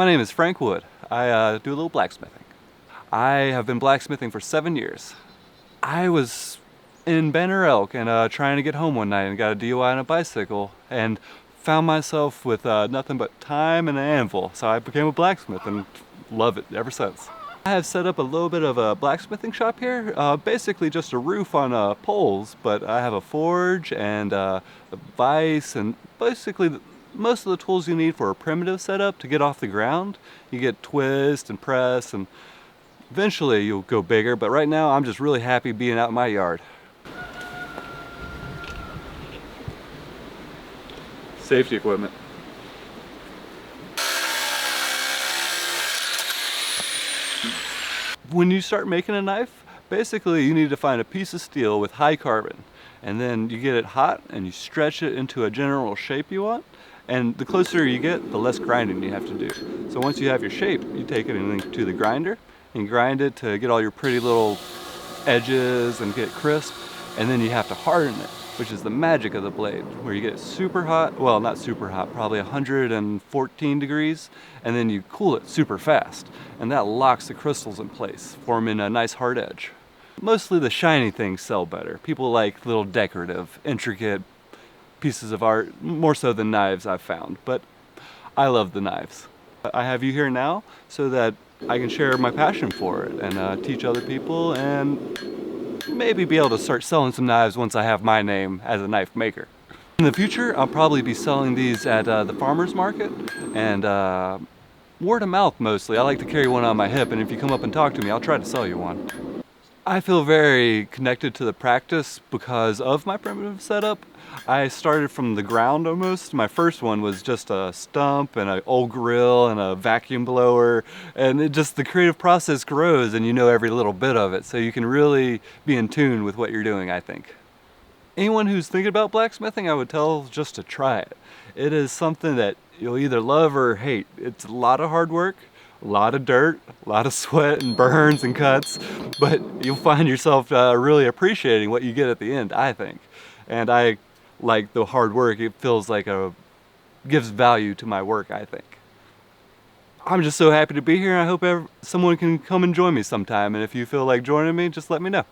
My name is Frank Wood. I do a little blacksmithing. I have been blacksmithing for 7 years. I was in Banner Elk and trying to get home one night and got a DUI on a bicycle and found myself with nothing but time and an anvil. So I became a blacksmith and love it ever since. I have set up a little bit of a blacksmithing shop here, basically just a roof on poles, but I have a forge and a vise and basically most of the tools you need for a primitive setup to get off the ground. You get twist and press, and eventually you'll go bigger, but right now I'm just really happy being out in my yard. Safety equipment. When you start making a knife, basically you need to find a piece of steel with high carbon, and then you get it hot and you stretch it into a general shape you want. And the closer you get, the less grinding you have to do. So once you have your shape, you take it to the grinder and grind it to get all your pretty little edges and get it crisp. And then you have to harden it, which is the magic of the blade, where you get it super hot, well, not super hot, probably 114 degrees, and then you cool it super fast. And that locks the crystals in place, forming a nice hard edge. Mostly the shiny things sell better. People like little decorative, intricate pieces of art, more so than knives, I've found, but I love the knives. I have you here now so that I can share my passion for it and teach other people and maybe be able to start selling some knives once I have my name as a knife maker. In the future, I'll probably be selling these at the farmer's market and word of mouth mostly. I like to carry one on my hip, and if you come up and talk to me, I'll try to sell you one. I feel very connected to the practice because of my primitive setup. I started from the ground almost. My first one was just a stump and an old grill and a vacuum blower, and the creative process grows and you know every little bit of it, so you can really be in tune with what you're doing, I think. Anyone who's thinking about blacksmithing, I would tell just to try it. It is something that you'll either love or hate. It's a lot of hard work, a lot of dirt, a lot of sweat and burns and cuts, but you'll find yourself really appreciating what you get at the end, I think. And I like the hard work. It feels like gives value to my work, I think. I'm just so happy to be here, and I hope someone can come and join me sometime, and if you feel like joining me, just let me know.